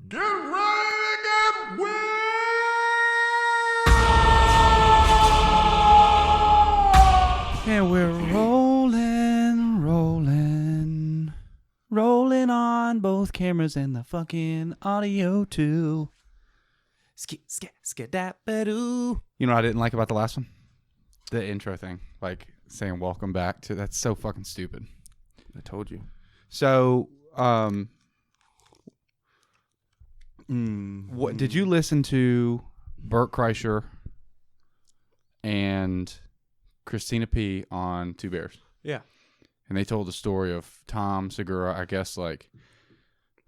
Get ready to get weird! And we're rolling on both cameras and the fucking audio too. Skidappadoo. You know what I didn't like about the last one? The intro thing, like saying "welcome back" to that's so fucking stupid. I told you. So, what did you listen to? Bert Kreischer and Christina P. on Two Bears. Yeah. And they told the story of Tom Segura, I guess, like,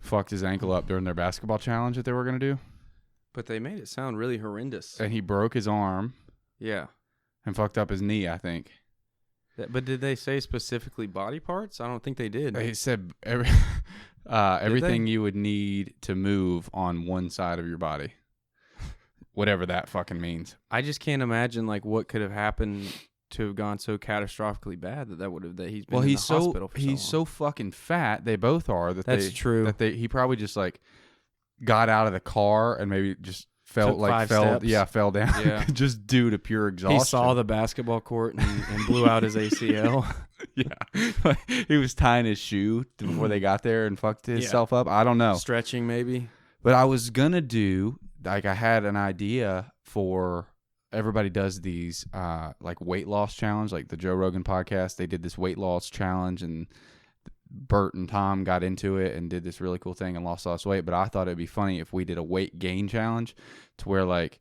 fucked his ankle up during their basketball challenge that they were going to do. But they made it sound really horrendous. And he broke his arm. Yeah. And fucked up his knee, I think. But did they say specifically body parts? I don't think they did. He said everything you would need to move on one side of your body. Whatever that fucking means. I just can't imagine, like, what could have happened to have gone so catastrophically bad that he's been in the hospital for he's so fucking fat. They both are. That's true. He probably just like got out of the car and maybe just fell down. Yeah. Just due to pure exhaustion. He saw the basketball court and blew out his ACL. Yeah. He was tying his shoe before they got there and fucked himself up. I don't know. Stretching maybe. But I was gonna do, like, I had an idea for. Everybody does these like weight loss challenge, like the Joe Rogan podcast. They did this weight loss challenge, and Bert and Tom got into it and did this really cool thing and lost all this weight. But I thought it'd be funny if we did a weight gain challenge, to where like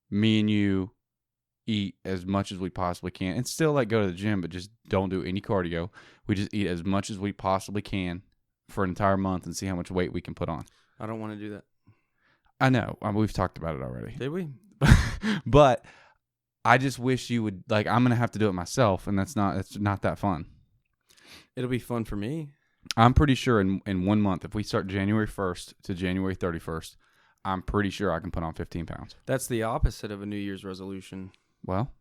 me and you eat as much as we possibly can, and still like go to the gym, but just don't do any cardio. We just eat as much as we possibly can for an entire month and see how much weight we can put on. I don't want to do that. I know. We've talked about it already. Did we? But I just wish you would, like, I'm going to have to do it myself, and it's not that fun. It'll be fun for me. I'm pretty sure in 1 month, if we start January 1st to January 31st, I'm pretty sure I can put on 15 pounds. That's the opposite of a New Year's resolution. Well,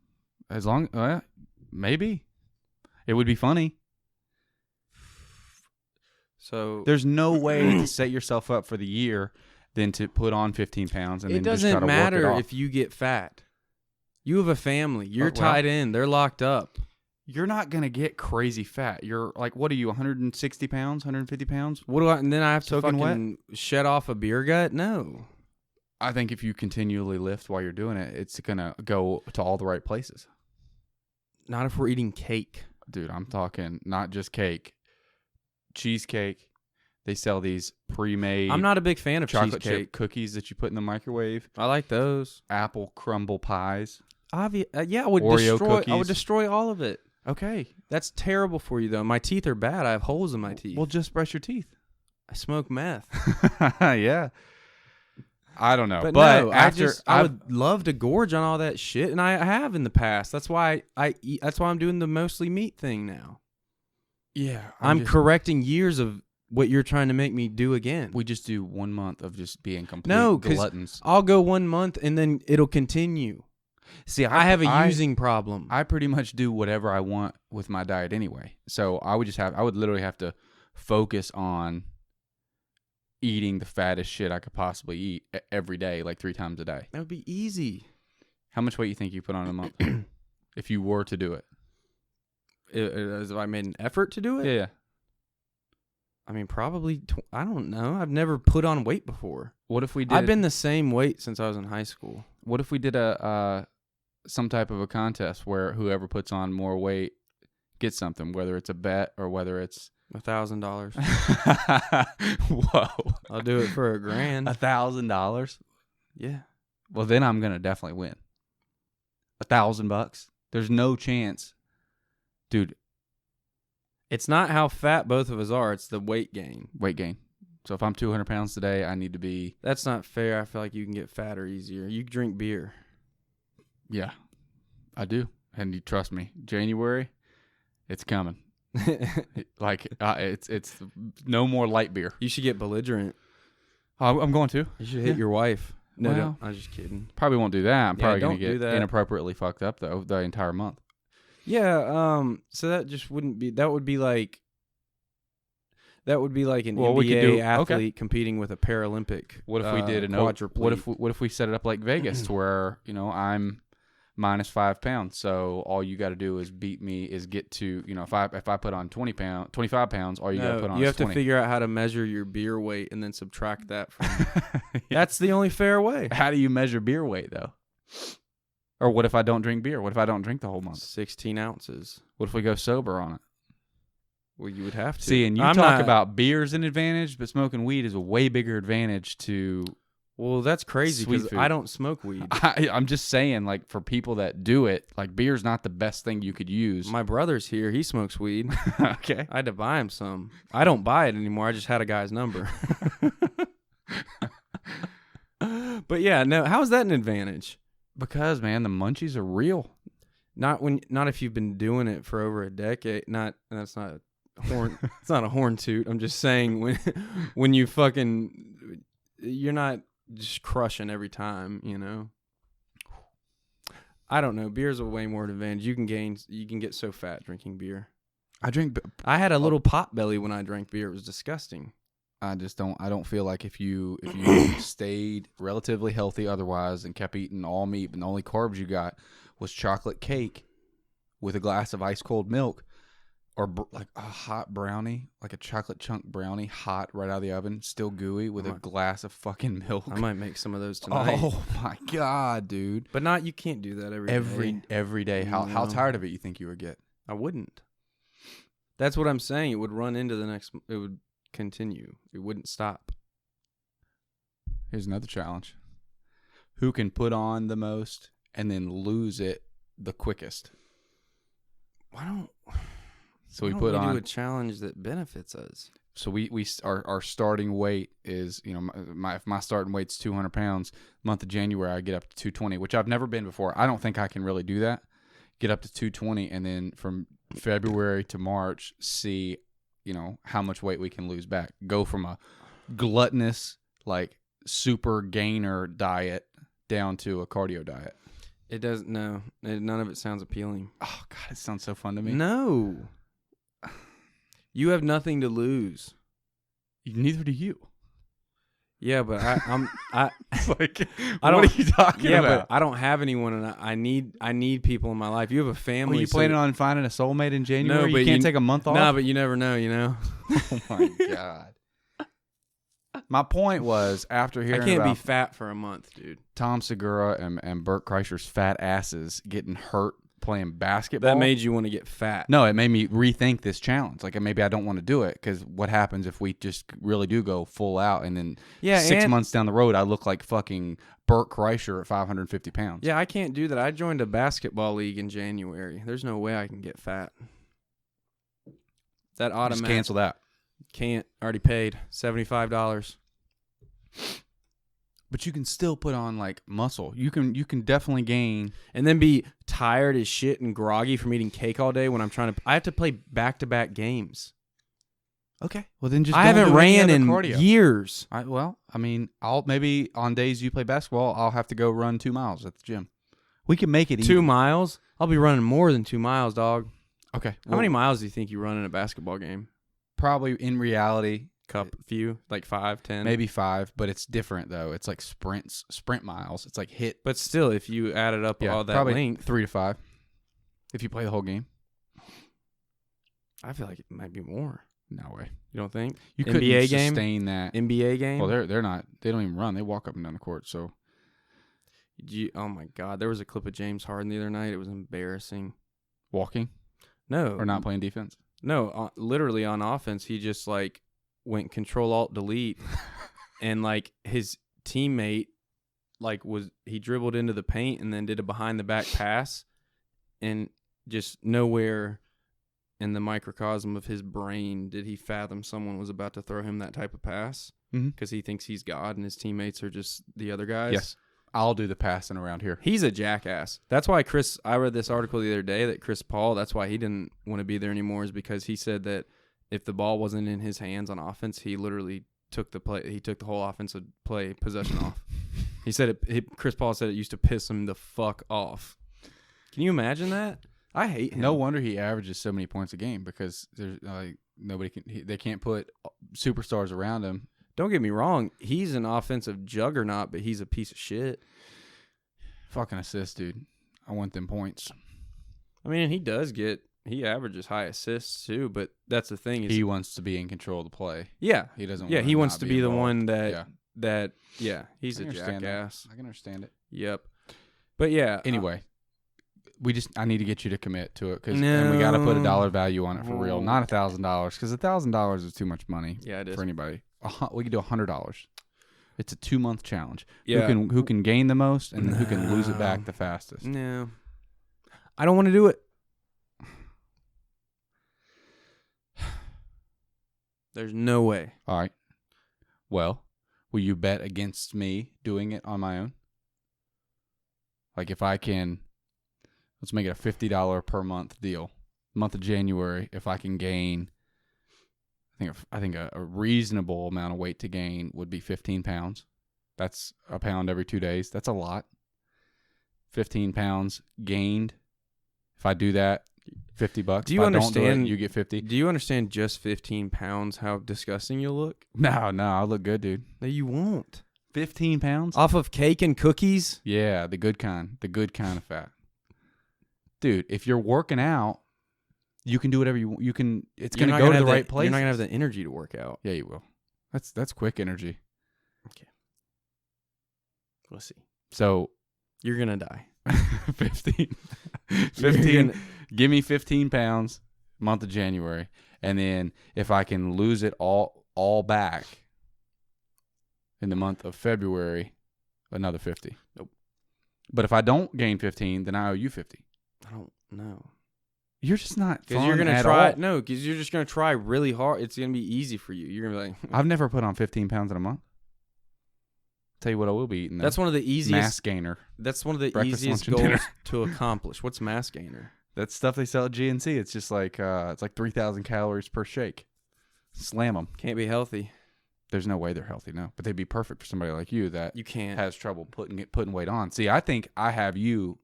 maybe. It would be funny. So there's no way to set yourself up for the year than to put on 15 pounds and then just try to work it off. It doesn't matter if you get fat. You have a family. You're tied in. They're locked up. You're not going to get crazy fat. You're like, what are you, 160 pounds, 150 pounds? And then I have to Soaking fucking shed off a beer gut? No. I think if you continually lift while you're doing it, it's going to go to all the right places. Not if we're eating cake. Dude, I'm talking not just cake. Cheesecake. They sell these pre-made. I'm not a big fan of chocolate cheesecake chip cookies that you put in the microwave. I like those. Apple crumble pies. Yeah, I would Oreo destroy. cookies. I would destroy all of it. Okay, that's terrible for you though. My teeth are bad. I have holes in my teeth. Well, just brush your teeth. I smoke meth. Yeah. I don't know, but no, after I would love to gorge on all that shit, and I have in the past. That's why I eat. That's why I'm doing the mostly meat thing now. Yeah, I'm correcting years of what you're trying to make me do again. We just do 1 month of just being complete gluttons. I'll go 1 month and then it'll continue. See, I have a using problem. I pretty much do whatever I want with my diet anyway. So I would literally have to focus on eating the fattest shit I could possibly eat every day, like 3 times a day. That would be easy. How much weight you think you put on a month if you were to do it? If I made an effort to do it? Yeah. I mean, probably, I don't know. I've never put on weight before. What if we did? I've been the same weight since I was in high school. What if we did some type of a contest where whoever puts on more weight gets something, whether it's a bet or whether it's $1,000. Whoa. I'll do it for $1,000. $1,000? Yeah. Well, then I'm going to definitely win. $1,000? There's no chance. Dude. It's not how fat both of us are. It's the weight gain. Weight gain. So if I'm 200 pounds today, I need to be... That's not fair. I feel like you can get fatter easier. You drink beer. Yeah, I do. And you trust me. January, it's coming. It's no more light beer. You should get belligerent. I'm going to. You should hit your wife. No, well, don't. I'm just kidding. Probably won't do that. I'm probably going to get that. Inappropriately fucked up, though, the entire month. Yeah, so that just wouldn't be... That would be like... That would be like an Well, we could NBA do- athlete okay. competing with a Paralympic. What if we did an quadriplegic? what if we set it up like Vegas, to where I'm minus 5 pounds, so all you got to do is beat me, is get to if I put on 25 pounds, all you got to put on you is have 20. to figure out how to measure your beer weight and then subtract that from. That's the only fair way. How do you measure beer weight though? Or what if I don't drink beer? What if I don't drink the whole month? 16 ounces. What if we go sober on it? Well, you would have to. See, and you I'm talk not- about beer's an advantage, but smoking weed is a way bigger advantage to. Well, that's crazy Sweet because food. I don't smoke weed. I'm just saying, like, for people that do it, like, beer's not the best thing you could use. My brother's here. He smokes weed. Okay. I had to buy him some. I don't buy it anymore. I just had a guy's number. But yeah, no. How is that an advantage? Because, man, the munchies are real. Not if you've been doing it for over a decade. That's not a horn. It's not a horn toot. I'm just saying when you fucking, you're not just crushing every time. I don't know. Beer's a way more advantage. You can get so fat drinking beer. I had a little pot belly when I drank beer. It was disgusting. I don't feel like if you stayed relatively healthy otherwise and kept eating all meat, but the only carbs you got was chocolate cake with a glass of ice cold milk, or like a hot brownie, like a chocolate chunk brownie, hot right out of the oven, still gooey, with a glass of fucking milk. I might make some of those tonight. Oh my god, dude! But you can't do that Every day. How tired of it you think you would get? I wouldn't. That's what I'm saying. It would run into the next. It would continue. It wouldn't stop. Here's another challenge: who can put on the most and then lose it the quickest? So we put on do a challenge that benefits us. So our starting weight is, if my starting weight's 200 pounds, month of January I get up to 220, which I've never been before. I don't think I can really do that. Get up to 220, and then from February to March, see, how much weight we can lose back. Go from a gluttonous, like, super gainer diet down to a cardio diet. It doesn't. No, none of it sounds appealing. Oh God, it sounds so fun to me. No, you have nothing to lose. Neither do you. Yeah, but I Like, I what don't- are you talking yeah, about? but I don't have anyone, and I need people in my life. You have a family. Are you planning on finding a soulmate in January? No, but you can't you- take a month off? Nah, but you never know. Oh my God. My point was, after I hearing can't be about fat for a month, dude. Tom Segura and Burt Kreischer's fat asses getting hurt playing basketball, That made you want to get fat. no, it made me rethink this challenge. Like, maybe I don't want to do it, because what happens if we just really do go full out, and then Yeah, 6 and- months down the road I look like fucking Burt Kreischer at 550 pounds? Yeah, I can't do that. I joined a basketball league in January. There's no way I can get fat. That Just automatic cancel that. can't. Already paid $75. But you can still put on, like, muscle. You can definitely gain. And then be tired as shit and groggy from eating cake all day when I'm trying to. I have to play back-to-back games. Okay. Well, then just I don't haven't do any ran other in cardio. years. I'll maybe on days you play basketball, I'll have to go run 2 miles at the gym. We can make it 2 even. miles? I'll be running more than 2 miles, dog. Okay. How many miles do you think you run in a basketball game? Probably in reality, Few, like 5, 10. maybe 5, but it's different though. It's like sprint miles. It's like hit. But still, if you added up all that probably length, 3 to 5. If you play the whole game. I feel like it might be more. No way. You don't think? You couldn't NBA game? sustain that. NBA game? Well, they're not. They don't even run. They walk up and down the court. So Oh my God! There was a clip of James Harden the other night. It was embarrassing. walking No, or not playing defense. No, literally on offense, he just like went Control Alt Delete, and like his teammate he dribbled into the paint and then did a behind the back pass, and just nowhere in the microcosm of his brain did he fathom someone was about to throw him that type of pass, because he thinks he's God and his teammates are just the other guys. Yes. I'll do the passing around here. He's a jackass. That's why I read this article the other day that Chris Paul, that's why he didn't want to be there anymore, is because he said that if the ball wasn't in his hands on offense, he literally took the whole offensive play possession off. He said Chris Paul said it used to piss him the fuck off. Can you imagine that? I hate him. No wonder he averages so many points a game, because there's They can't put superstars around him. Don't get me wrong. He's an offensive juggernaut, but he's a piece of shit. Fucking assist, dude. I want them points. I mean, he averages high assists too, but that's the thing. Is He wants to be in control of the play. Yeah. He doesn't. Yeah, wanna he wants not to be the involved. one Yeah. he's I a can understand that. jackass. I can understand it. Yep. But yeah. Anyway, I need to get you to commit to it and we got to put a dollar value on it for real, not $1,000, because $1,000 is too much money. Yeah, it is for anybody. We can do $100. It's a 2-month challenge. Yeah. Who can gain the most and who can lose it back the fastest. No. I don't want to do it. There's no way. All right. Well, will you bet against me doing it on my own? Like if I can, let's make it a $50 per month deal. Month of January, if I can gain, I think a reasonable amount of weight to gain would be 15 pounds. That's a pound every 2 days. That's a lot. 15 pounds gained. If I do that, $50. Do you if understand? I don't do it, you get 50. Do you understand just 15 pounds how disgusting you'll look? No, I look good, dude. No, you won't. 15 pounds? Off of cake and cookies? Yeah, the good kind of fat. Dude, if you're working out, you can do whatever you want. It's going to go to the right place. You're not going to have the energy to work out. Yeah, you will. That's quick energy. Okay. We'll see. So You're going to die. 15. 15. Give me 15 pounds month of January. And then if I can lose it all back in the month of February, another 50. Nope. But if I don't gain 15, then I owe you 50. I don't know. You're just not Because fun you're going to at try. all. No, because you're just going to try really hard. It's going to be easy for you. You're going to be like. I've never put on 15 pounds in a month. Tell you what I will be eating. That's one of the easiest. Mass gainer. That's one of the Breakfast, easiest lunch, and goals dinner. to accomplish. What's mass gainer? That's stuff they sell at GNC. It's just like it's like 3,000 calories per shake. Slam them. Can't be healthy. There's no way they're healthy, no. But they'd be perfect for somebody like you that You can't. has trouble putting weight on. See, I think I have you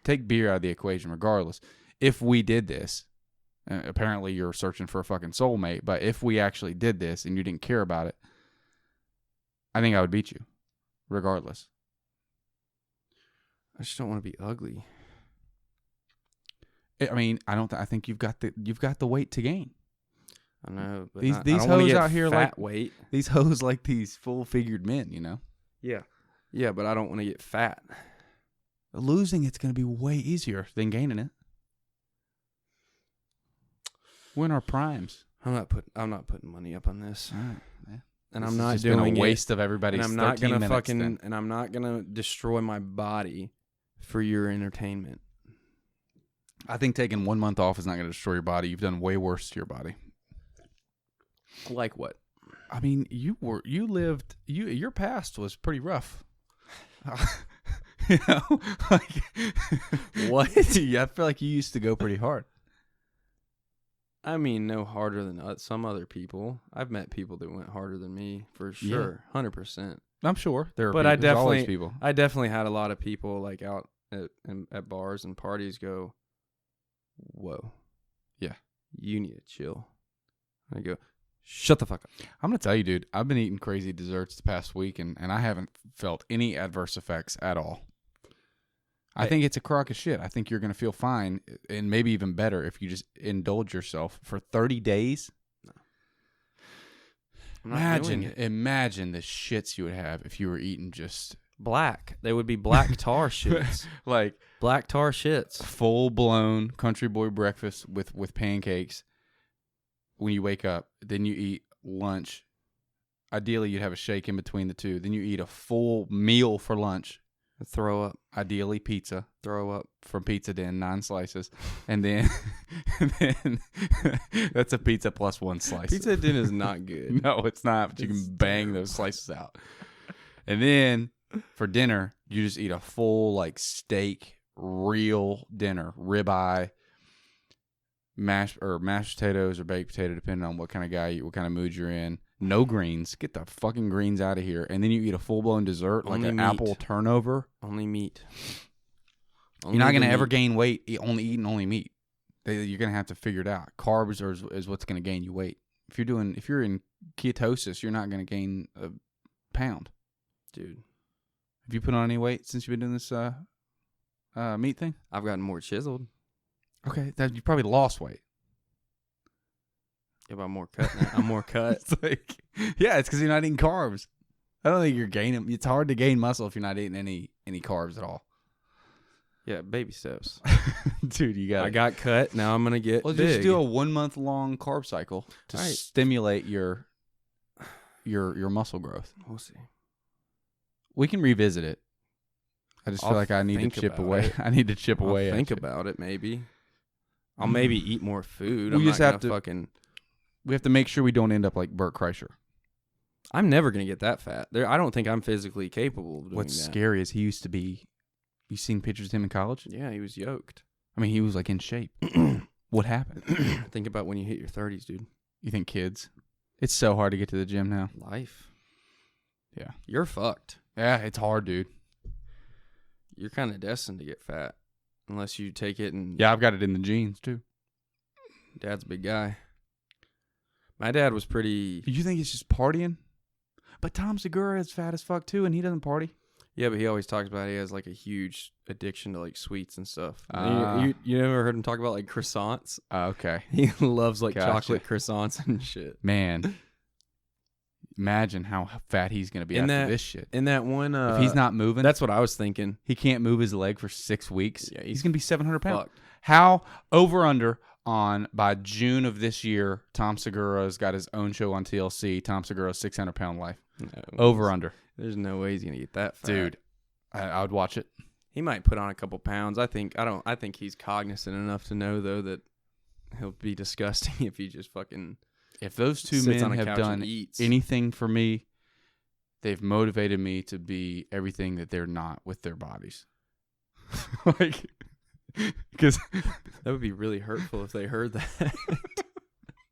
take beer out of the equation regardless. If we did this, apparently you're searching for a fucking soulmate, but if we actually did this and you didn't care about it, I think I would beat you regardless. I just don't want to be ugly. I mean, I think you've got the weight to gain. I know, but These I don't wanna hoes get out here fat like weight. These hoes like these full-figured men, you know. Yeah, but I don't want to get fat. Losing it's going to be way easier than gaining it. We're in our primes. I'm not putting money up on this. All right, yeah. And This I'm has not just doing been a waste it. of everybody's. And I'm not 13 gonna minutes fucking. then. And I'm not gonna destroy my body for your entertainment. I think taking 1 month off is not going to destroy your body. You've done way worse to your body. Like what? I mean, your past was pretty rough. You know, like What? Yeah, I feel like you used to go pretty hard. I mean, no harder than some other people. I've met people that went harder than me for sure, 100%. I'm sure there are. But people, I there's always definitely, people. I definitely had a lot of people like out at bars and parties go, "Whoa, Yeah, you need to chill." I go, "Shut the fuck up." I'm gonna tell you, dude. I've been eating crazy desserts the past week, and I haven't felt any adverse effects at all. I think it's a crock of shit. I think you're gonna feel fine, and maybe even better if you just indulge yourself for 30 days. I'm not doing Imagine the shits you would have if you were eating just black. They would be black tar shits. like Black tar shits. full blown country boy breakfast with pancakes. When you wake up, then you eat lunch. Ideally, you'd have a shake in between the two. Then you eat a full meal for lunch. Throw up. Ideally, pizza. Throw up. From Pizza Den, 9 slices. And then that's a pizza plus 1 slice. Pizza Den is not good. No, it's not, but you can bang those slices out. And then for dinner, you just eat a full like steak, real dinner, ribeye, mashed potatoes or baked potato, depending on what kind of guy, what kind of mood you're in. No greens. Get the fucking greens out of here. And then you eat a full-blown dessert, like Only an meat. apple turnover. Only meat. You're not going to ever gain weight only eating only meat. You're gonna have to figure it out. Carbs is what's gonna gain you weight. If you're in ketosis, you're not gonna gain a pound. Dude, Have you put on any weight since you've been doing this meat thing? I've gotten more chiseled. Okay, you probably lost weight. Yeah, but I'm more cut now. I'm more cut. It's like, yeah, it's because you're not eating carbs. I don't think you're gaining. It's hard to gain muscle if you're not eating any carbs at all. Yeah, baby steps. Dude, you got. I got cut. Now I'm gonna get Well, big. just do a 1 month long carb cycle to All right. stimulate your muscle growth. We'll see. We can revisit it. I just feel I'll like I need to think chip about away. it. I need to chip I'll away. at think you. about it. Maybe I'll maybe eat more food. We I'm just not have gonna to- fucking. We have to make sure we don't end up like Burt Kreischer. I'm never gonna get that fat. I don't think I'm physically capable of doing What's that. scary is he used to be. You seen pictures of him in college? Yeah, he was yoked. I mean, he was like in shape. What happened? Think about when you hit your 30s, dude. You think kids? It's so hard to get to the gym now. Life. Yeah. You're fucked. Yeah, it's hard, dude. You're kind of destined to get fat unless you take it and Yeah, I've got it in the genes too. Dad's a big guy. My dad was pretty. You think it's just partying? But Tom Segura is fat as fuck too, and he doesn't party. Yeah, but he always talks about he has like a huge addiction to like sweets and stuff. Ah. You never heard him talk about like croissants? Okay. He loves like Gotcha. chocolate croissants and shit. Man, imagine how fat he's going to be In after that- this shit. In that one, If he's not moving, that's what I was thinking. he can't move his leg for 6 weeks. Yeah, he's going to be 700 pounds. Fucked. How over under on by June of this year, Tom Segura's got his own show on TLC. Tom Segura's 600 pound life. No, Over under, There's no way he's gonna get that fat, dude. I would watch it. He might put on a couple pounds. I think he's cognizant enough to know though that he'll be disgusting if he just fucking If those two sits on men a have couch done and eats. anything for me, they've motivated me to be everything that they're not with their bodies. Like, because That would be really hurtful if they heard that.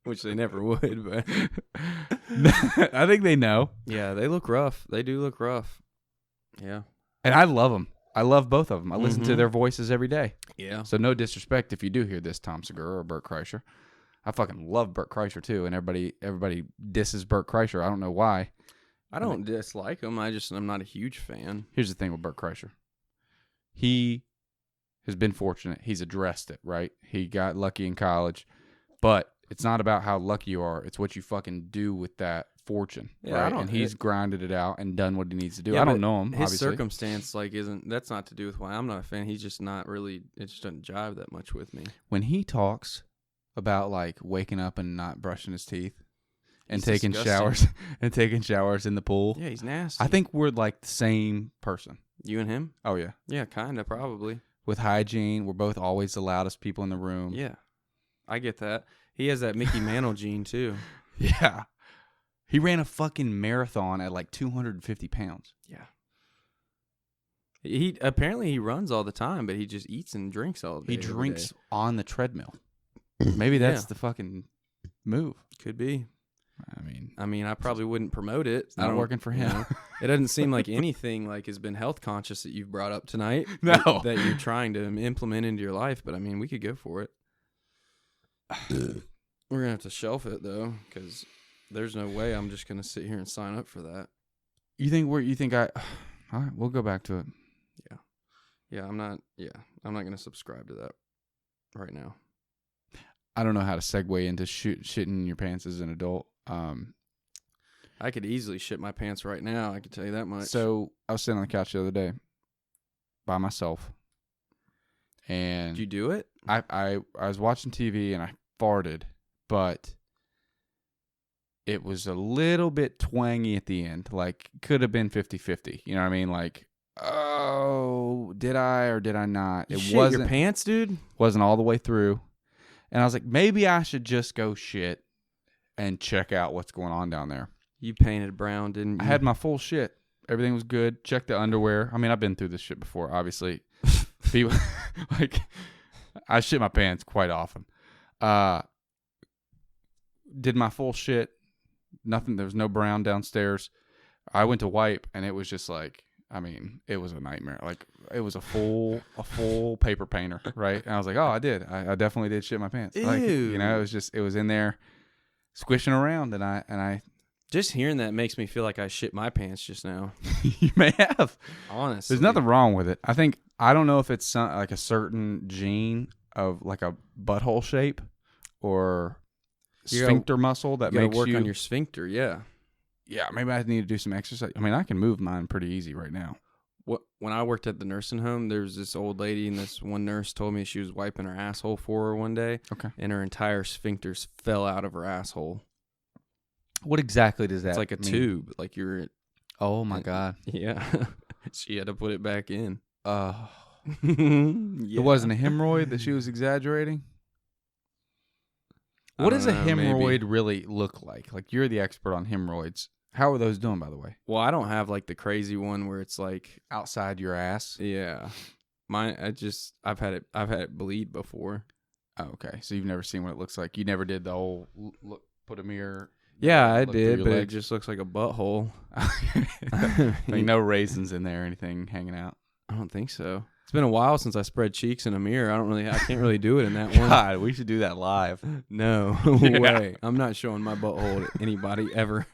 Which they never would, but I think they know, yeah, they look rough. They do look rough. Yeah. and I love them. I love both of them. I listen to Mhm. their voices every day. Yeah. So no disrespect if you do hear this, Tom Segura or Burt Kreischer. I fucking love Burt Kreischer too, and everybody disses Burt Kreischer. I don't know why. I don't dislike him. I'm not a huge fan. Here's the thing with Burt Kreischer. He has been fortunate. He's addressed it, right? He got lucky in college, but it's not about how lucky you are. It's what you fucking do with that fortune, Yeah, right? And he's grinded it out and done what he needs to do. Yeah, I don't but know him, His obviously. circumstance that's not to do with why I'm not a fan. He's just not really. It just doesn't jive that much with me. When he talks about like waking up and not brushing his teeth and He's taking disgusting. showers in the pool, Yeah, he's nasty. I think we're like the same person. you and him. Oh yeah, Yeah, kind of probably. with hygiene, we're both always the loudest people in the room. Yeah, I get that. He has that Mickey Mantle gene too. Yeah. He ran a fucking marathon at like 250 pounds. Yeah. He apparently he runs all the time, but he just eats and drinks all day. He every drinks day. on the treadmill. Maybe that's Yeah. the fucking move. Could be. I mean, I probably wouldn't promote it. it's not working for him. It doesn't seem like anything like has been health conscious that you've brought up tonight. No. that you're trying to implement into your life. But I mean, we could go for it. We're gonna have to shelf it though, because there's no way I'm just gonna sit here and sign up for that. You think all right, we'll go back to it. Yeah, I'm not gonna subscribe to that right now. I don't know how to segue into shitting your pants as an adult. I could easily shit my pants right now. I can tell you that much. So I was sitting on the couch the other day by myself, and did you do it? I was watching TV and I farted, but it was a little bit twangy at the end. Like, could have been 50-50. You know what I mean? Like, oh, did I or did I not? You It shit wasn't your pants, dude. wasn't all the way through. And I was like, maybe I should just go shit and check out what's going on down there. You painted brown, didn't you? I had my full shit. Everything was good. Checked the underwear. I mean, I've been through this shit before, obviously. People, like, I shit my pants quite often. Did my full shit. Nothing. There was no brown downstairs. I went to wipe, and it was just like I mean, it was a nightmare. Like it was a full paper painter, right? And I was like, oh, I did. I definitely did shit my pants. Like, Ew. it was in there squishing around, and I Just hearing that makes me feel like I shit my pants just now. you may have. Honestly. There's nothing wrong with it. I don't know if it's like a certain gene of like a butthole shape or sphincter muscle that You makes gotta work you on your sphincter, yeah. Yeah, maybe I need to do some exercise. I mean, I can move mine pretty easy right now. When I worked at the nursing home, there was this old lady, and this one nurse told me she was wiping her asshole for her one day. Okay. And her entire sphincters fell out of her asshole. What exactly does that It's like a mean? tube. Like you're... Oh, my God. Yeah. She had to put it back in. Yeah. Yeah. It wasn't a hemorrhoid that she was exaggerating? I What don't does a know, hemorrhoid maybe. really look like? Like, you're the expert on hemorrhoids. How are those doing, by the way? Well, I don't have like the crazy one where it's like... Outside your ass? Yeah. Mine, I've had it bleed before. Oh, okay. So you've never seen what it looks like. You never did the whole look, put a mirror. Yeah, I look through did, your but it legs? just looks like a butthole. Like no raisins in there or anything hanging out. I don't think so. It's been a while since I spread cheeks in a mirror. I can't really do it in that one. God, we should do that live. No Yeah. way. I'm not showing my butthole to anybody ever.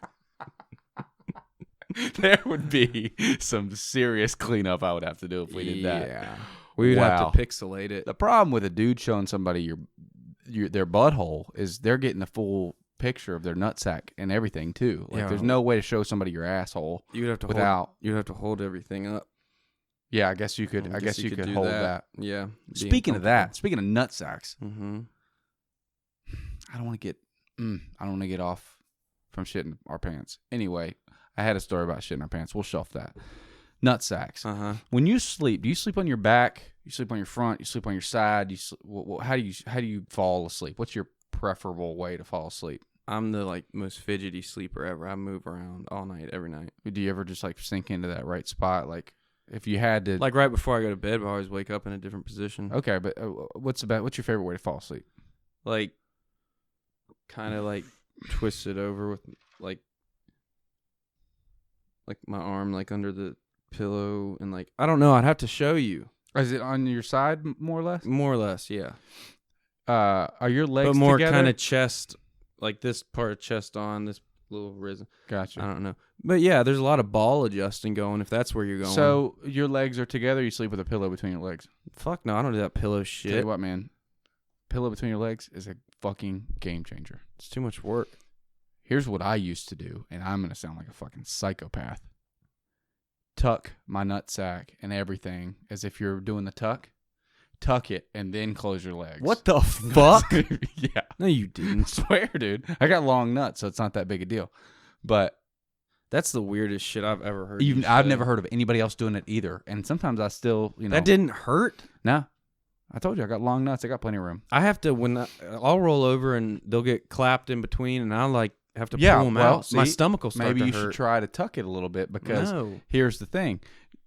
There would be some serious cleanup I would have to do if we did that. Yeah. We would Wow. have to pixelate it. The problem with a dude showing somebody their butthole is they're getting the full picture of their nutsack and everything too. Like Yeah. there's no way to show somebody your asshole You'd have to without. you'd have to hold everything up. Yeah, I guess you could. I guess you could do hold that. Yeah. Speaking of that, speaking of nutsacks, Mm-hmm. I don't want to get off from shitting our pants. Anyway, I had a story about shitting our pants. We'll shelf that. Nutsacks. Uh-huh. When you sleep, do you sleep on your back? You sleep on your front? You sleep on your side? How do you fall asleep? What's your preferable way to fall asleep? I'm the like most fidgety sleeper ever. I move around all night, every night. Do you ever just like sink into that right spot? Like if you had to, Like right before I go to bed, I always wake up in a different position. okay, but what's your favorite way to fall asleep? Like kind of like twist it over with like my arm like under the pillow and like I don't know. I'd have to show you. Is it on your side more or less? More or less, yeah. Are your legs But more together? kind of chest, like this part of chest on, this little risen. Gotcha. I don't know. But yeah, there's a lot of ball adjusting going if that's where you're going. So your legs are together. You sleep with a pillow between your legs. fuck no, I don't do that pillow Tell shit. you what, man, pillow between your legs is a fucking game changer. It's too much work. Here's what I used to do, and I'm gonna sound like a fucking psychopath. Tuck my nutsack and everything as if you're doing the tuck. Tuck it and then close your legs. What the fuck? Yeah. No, you I didn't. swear, dude. I got long nuts, so it's not that big a deal. But That's the weirdest shit I've ever heard. even you I've say. never heard of anybody else doing it either. And sometimes I still, That didn't hurt. No. I told you I got long nuts. I got plenty of room. I have to I'll roll over and they'll get clapped in between, and I'll like have to pull them out. My see, stomach will start maybe to you hurt. should try to tuck it a little bit because No. here's the thing.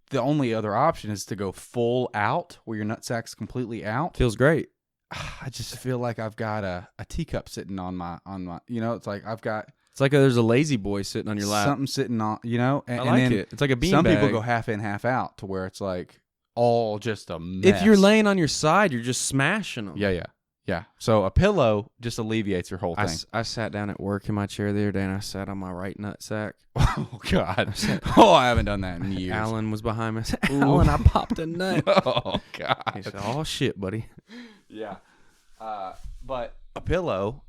The only other option is to go full out where your nutsack's completely out. Feels great. I just feel like I've got a teacup sitting on my it's like I've got It's like there's a lazy boy sitting on your lap. something sitting on, and, I and like then it. It's like a bean some bag. people go half in, half out to where it's like all just a mess. If you're laying on your side, you're just smashing them. Yeah. So a pillow just alleviates your whole thing. I sat down at work in my chair the other day, and I sat on my right nutsack. Oh God. Oh, I haven't done that in years. Alan was behind me. I said, Alan, I popped a nut. Oh He God. said, oh, shit, buddy. Yeah. But a pillow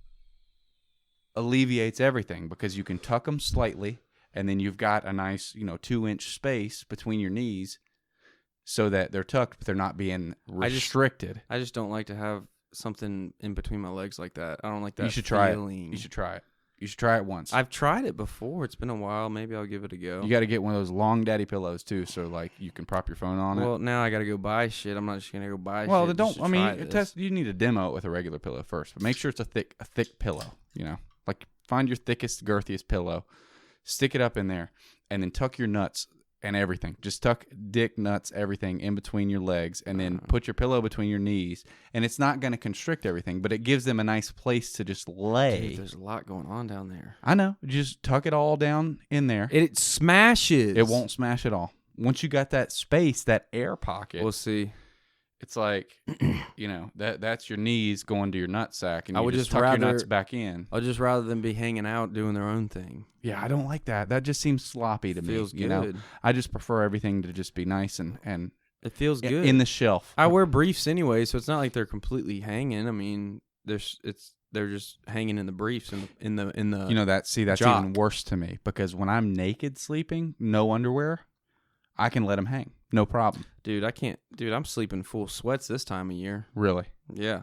alleviates everything because you can tuck them slightly, and then you've got a nice 2-inch space between your knees, so that they're tucked but they're not being restricted. I just don't like to have something in between my legs like that. I don't like that You should try feeling. it. You should try it. You should try it once. I've tried it before. It's been a while. Maybe I'll give it a go. You got to get one of those long daddy pillows too, so like you can prop your phone on Well, it. now I got to go buy shit. I'm not just going to go buy Well, shit. then just don't. to I try mean, this. you need to demo it with a regular pillow first, but make sure it's a thick pillow. Like find your thickest, girthiest pillow, stick it up in there, and then tuck your nuts and everything. Just tuck dick, nuts, everything in between your legs, and then put your pillow between your knees. And it's not going to constrict everything, but it gives them a nice place to just lay. Dude, there's a lot going on down there. I know. Just tuck it all down in there. It smashes. It won't smash at all. once you got that space, that air pocket, We'll see. it's like, that's your knees going to your nutsack, and I you would just just tuck your rather- nuts back in. I'd just rather than be hanging out doing their own thing. Yeah, I don't like that. That just seems sloppy to Feels me. good. You know, I just prefer everything to just be nice and It feels good. in the shelf. I wear briefs anyway, so it's not like they're completely hanging. I mean, they're just hanging in the briefs in the that's jock. even worse to me, because when I'm naked sleeping, no underwear, I can let them hang, no problem. Dude, I can't. Dude, I'm sleeping full sweats this time of year. Really? Yeah.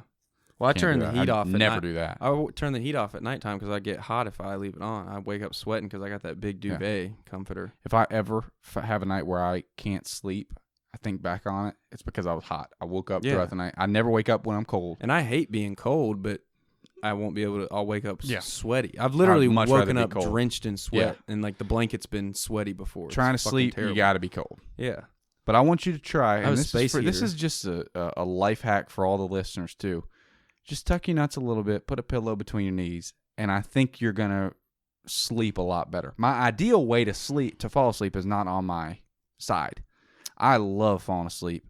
Well, I Can't turn do the that. heat I'd off. never at do that. I turn the heat off at nighttime because I get hot if I leave it on. I wake up sweating because I got that big duvet comforter. If I ever have a night where I can't sleep, I think back on it, it's because I was hot. I woke up throughout the night. I never wake up when I'm cold. And I hate being cold, but I won't be able to. I'll wake up Yeah. sweaty. I've literally I'd much rather woken be up cold. drenched in sweat, and like the blanket's been sweaty before. Trying to It's fucking sleep, terrible. you got to be cold. Yeah. But I want you to try, I'm and a this space is heater. just a life hack for all the listeners too. Just tuck your nuts a little bit, put a pillow between your knees, and I think you're gonna sleep a lot better. My ideal way to fall asleep is not on my side. I love falling asleep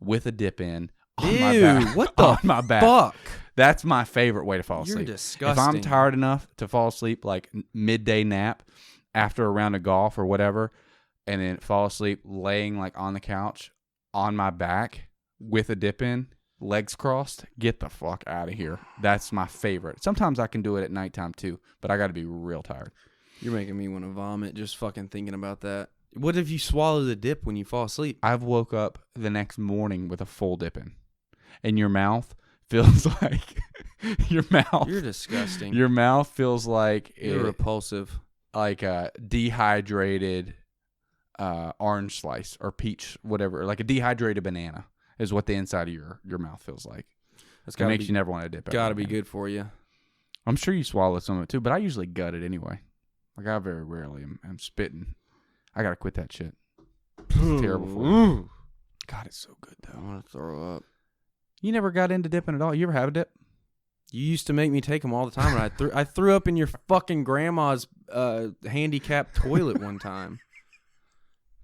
with a dip in on my back. What the on my back? fuck? That's my favorite way to fall You're asleep. disgusting. If I'm tired enough to fall asleep, like midday nap after a round of golf or whatever, and then fall asleep laying like on the couch on my back with a dip in, legs crossed, get the fuck out of here. That's my favorite. Sometimes I can do it at nighttime too, but I got to be real tired. You're making me want to vomit just fucking thinking about that. What if you swallow the dip when you fall asleep? I've woke up the next morning with a full dip in, and your mouth feels like You're disgusting. Your mouth feels like You're repulsive. like a dehydrated orange slice or peach, whatever, like a dehydrated banana is what the inside of your mouth feels like. That's It makes you never want to dip. Gotta be good for you. I'm sure you swallow some of it too, but I usually gut it anyway. Like I very rarely am spitting. I gotta quit that shit. It's terrible for you. God, it's so good I though. want to throw up. You never got into dipping at all? You ever have a dip? You used to make me take them all the time, and I threw up in your fucking grandma's handicapped toilet one time.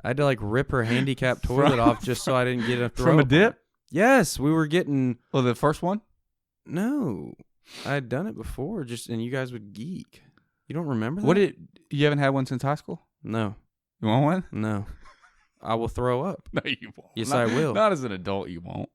I had to like rip her handicapped toilet off just so I didn't get a throw From a up. dip? Yes, we were getting. Well, the first one? No, I had done it before, and you guys would geek. You don't remember that? What you haven't had one since high school? No, You want one? no. I will throw up. No, you won't. Yes, Not- I will. Not as an adult, you won't.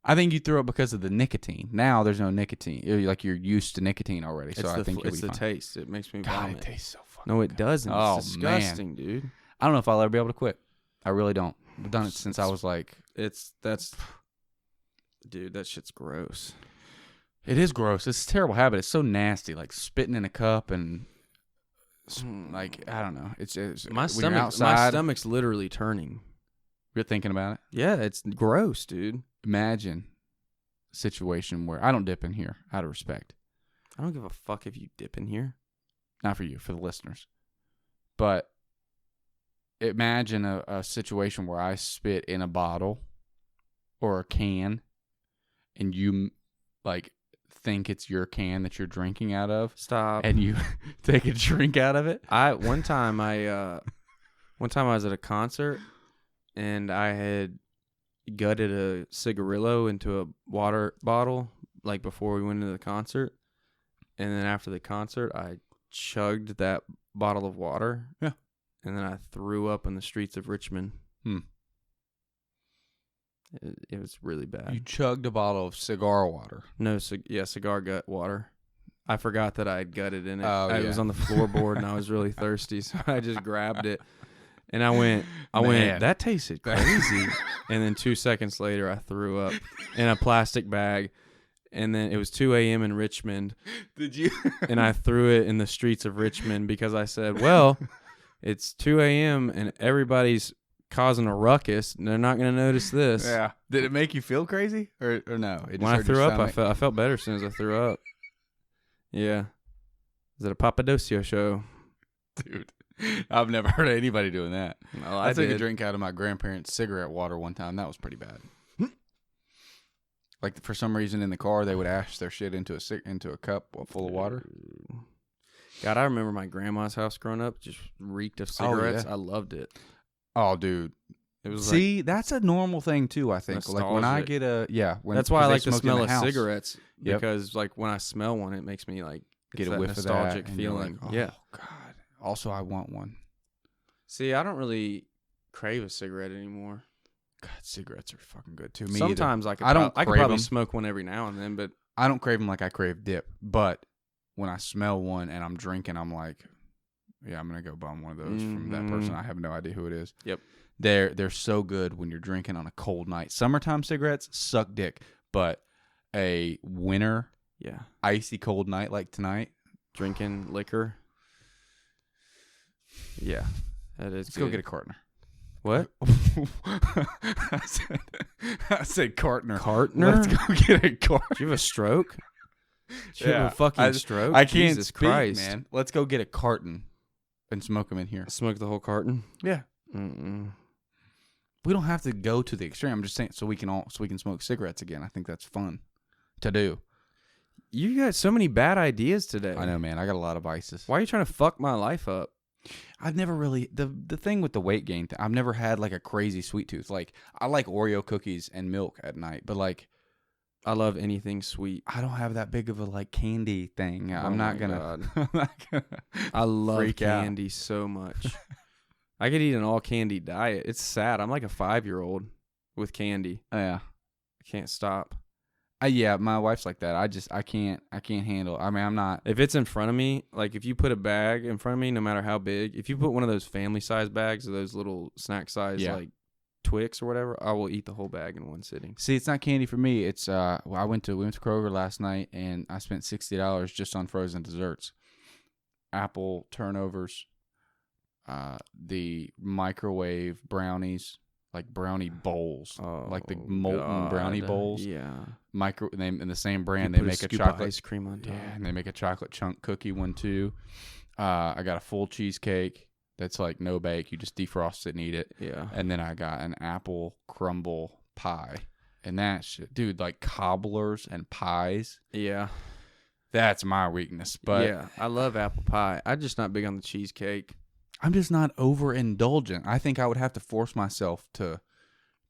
I think you threw up because of the nicotine. Now there's no nicotine. You're used to nicotine already, so I think you'll it's be the fine. taste. It makes me God, vomit. it tastes so fucking No, it good. doesn't. Oh, It's disgusting, dude. I don't know if I'll ever be able to quit. I really don't. I've done it since I was like... Dude, that shit's gross. It is gross. It's a terrible habit. It's so nasty, like spitting in a cup and... Like, I don't know. It's My when you're outside, my stomach's literally turning. you're thinking about it. Yeah, it's gross, dude. Imagine a situation where I don't dip in here out of respect. I don't give a fuck if you dip in here. Not for you, for the listeners. But imagine a situation where I spit in a bottle or a can and you like think it's your can that you're drinking out of Stop. and you take a drink out of it. One time I was at a concert and I had gutted a cigarillo into a water bottle like before we went into the concert. And then after the concert, I chugged that bottle of water. Yeah. And then I threw up in the streets of Richmond. Hmm. It was really bad. You chugged a bottle of cigar water. No, cigar gut water. I forgot that I had gutted in it. Oh, It yeah. was on the floorboard and I was really thirsty, so I just grabbed it. And I went, Man. that tasted crazy. And then 2 seconds later, I threw up in a plastic bag. And then it was 2 a.m. in Richmond. Did you? And I threw it in the streets of Richmond because I said, well, it's 2 a.m. and everybody's causing a ruckus. And they're not going to notice this. Yeah. Did it make you feel crazy or no? It just When I hurt your threw up, stomach? I felt better as soon as I threw up. Yeah. Is it a Papadosio show? Dude, I've never heard of anybody doing that. No, I took a did. drink out of my grandparents' cigarette water one time. That was pretty bad. Like for some reason in the car, they would ash their shit into a cup full of water. God, I remember my grandma's house growing up. Just reeked of cigarettes. yeah. I loved it. Oh, dude. It was See, that's a normal thing too. I think. Like when I nostalgic. get a that's why I like the smoke in smell the of house. cigarettes Yep. because like when I smell one, it makes me like Get a that whiff of that, nostalgic and you're feeling. like, oh, Yeah. God. Also, I want one. See, I don't really crave a cigarette anymore. God, cigarettes are fucking good too. Me Sometimes either. I could crave probably them. smoke one every now and then, but I don't crave them like I crave dip. But when I smell one and I'm drinking, I'm like, yeah, I'm gonna go bum one of those from that person. I have no idea who it is. Yep. They're so good when you're drinking on a cold night. Summertime cigarettes suck dick, but a winter, icy cold night like tonight, drinking liquor. Yeah, that is. Let's go get a Cartner. What? I said Cartner. Cartner? Let's go get a Cartner. Did you have a stroke? Did you have a fucking stroke? I can't Jesus speak, Christ. man. Let's go get a carton and smoke them in here. Smoke the whole carton? Yeah. Mm-mm. We don't have to go to the extreme. I'm just saying so we can smoke cigarettes again. I think that's fun to do. You got so many bad ideas today. I know, man. I got a lot of vices. Why are you trying to fuck my life up? I've never really the thing with the weight gain thing. I've never had like a crazy sweet tooth. Like I like Oreo cookies and milk at night, but like I love anything sweet. I don't have that big of a like candy thing. I'm not gonna. I love freak out. candy so much. I could eat an all candy diet. It's sad. I'm like a 5-year-old with candy. Yeah, I can't stop. Yeah, my wife's like that. I can't handle. I mean, I'm not. If it's in front of me, like if you put a bag in front of me, no matter how big, if you put one of those family size bags or those little snack size like Twix or whatever, I will eat the whole bag in one sitting. See, it's not candy for me. It's we went to Kroger last night and I spent $60 just on frozen desserts, apple turnovers, the microwave brownies. Like brownie bowls, like the molten brownie bowls. Yeah, in the same brand. You They put make a scoop of chocolate ice cream on top. Yeah, and they make a chocolate chunk cookie one too. I got a full cheesecake that's like no bake. You just defrost it and eat it. Yeah, and then I got an apple crumble pie, and that shit, dude, like cobblers and pies. Yeah, that's my weakness. But yeah, I love apple pie. I'm just not big on the cheesecake. I'm just not overindulgent. I think I would have to force myself to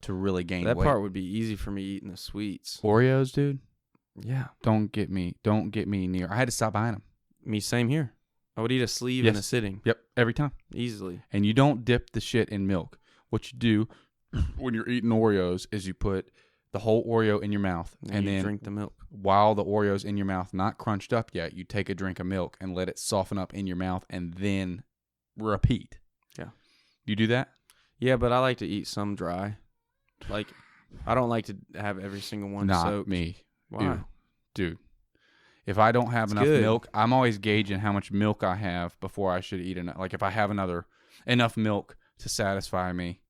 really gain weight. That part would be easy for me eating the sweets. Oreos, dude. Yeah. Don't get me near. I had to stop buying them. Me, same here. I would eat a sleeve in a sitting. Yep, every time. Easily. And you don't dip the shit in milk. What you do when you're eating Oreos is you put the whole Oreo in your mouth and you then drink the milk. While the Oreo's in your mouth, not crunched up yet, you take a drink of milk and let it soften up in your mouth and then repeat. Yeah. You do that? Yeah, but I like to eat some dry. Like, I don't like to have every single one Not soaked. me. Why? Dude. If I don't have enough good. milk, I'm always gauging how much milk I have before I should eat enough. Like if I have enough milk to satisfy me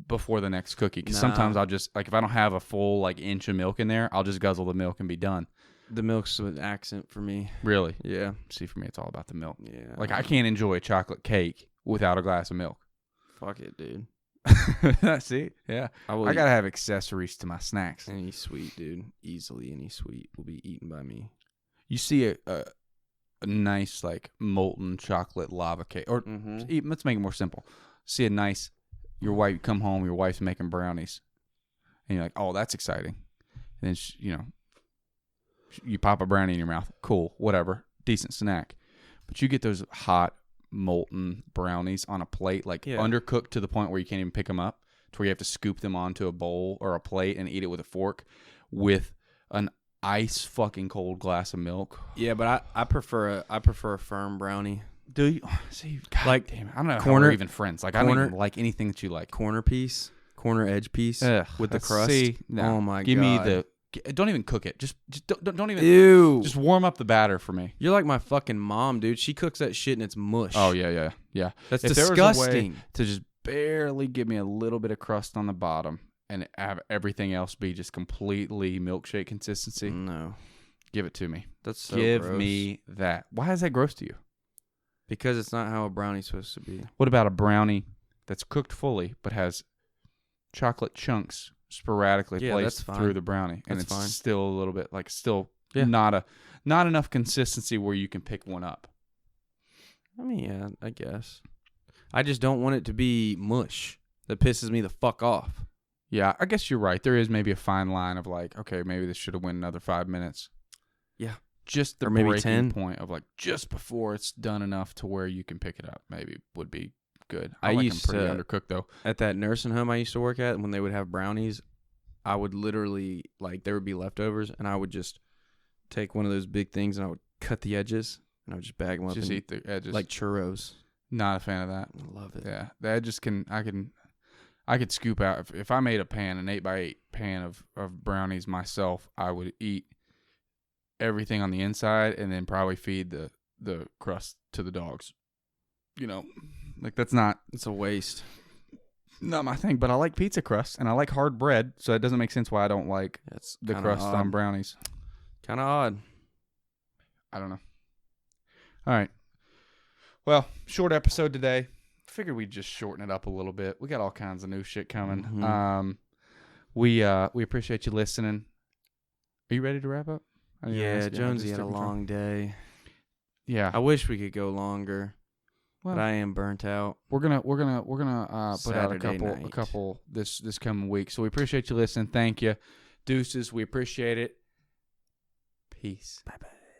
before the next cookie. Because sometimes I'll just, like if I don't have a full like inch of milk in there, I'll just guzzle the milk and be done. The milk's an accent for me. Really? Yeah. See, for me, it's all about the milk. Yeah. Like I can't enjoy chocolate cake without a glass of milk. Fuck it, dude. See? Yeah. I eat gotta have accessories to my snacks. any sweet, dude. Easily any sweet will be eaten by me. You see a nice like molten chocolate lava cake, or let's make it more simple. See a nice, your wife come home, your wife's making brownies, and you're like, oh, that's exciting. And then you pop a brownie in your mouth. Cool, whatever, decent snack. But you get those hot molten brownies on a plate, like undercooked to the point where you can't even pick them up, to where you have to scoop them onto a bowl or a plate and eat it with a fork with an ice fucking cold glass of milk. Yeah, but I prefer a firm brownie. Do you see? God like damn it. I don't know how we're even friends. Like I don't even like anything that you like. Corner edge piece with the crust. See, no. Oh my god! Give me the. Don't even cook it. Just don't even. Ew. Just warm up the batter for me. You're like my fucking mom, dude. She cooks that shit and it's mush. Oh yeah. That's if disgusting. There was a way to just barely give me a little bit of crust on the bottom and have everything else be just completely milkshake consistency. No, give it to me. That's so give gross. me that. Why is that gross to you? Because it's not how a brownie's supposed to be. What about a brownie that's cooked fully but has chocolate chunks sporadically placed through the brownie, and it's still a little bit like not enough consistency where you can pick one up? I mean, yeah, I guess. I just don't want it to be mush that pisses me the fuck off. Yeah, I guess you're right. There is maybe a fine line of like, okay, maybe this should have went another 5 minutes. Yeah. Just the Or maybe breaking 10. point of like just before it's done enough to where you can pick it up. Maybe would be good. I I like used them pretty to- undercooked though. At that nursing home I used to work at, when they would have brownies, I would literally, like, there would be leftovers, and I would just take one of those big things, and I would cut the edges, and I would just bag them up Just and eat the edges. like churros. Not a fan of that. I love it. Yeah, the edges I could scoop out if I made an 8x8 pan of brownies myself. I would eat everything on the inside and then probably feed the crust to the dogs. You know, like that's not It's a waste. my thing. But I like pizza crust and I like hard bread, so it doesn't make sense why I don't like That's the crust on brownies. Kind of odd. I don't know. All right. Well, short episode today. Figured we'd just shorten it up a little bit. We got all kinds of new shit coming. Mhm. We appreciate you listening. Are you ready to wrap up? Yeah, Jonesy had a long day. Yeah, I wish we could go longer, well, but I am burnt out. we're gonna put out a Saturday couple night. this coming week. So we appreciate you listening. Thank you, deuces. We appreciate it. Peace. Bye bye.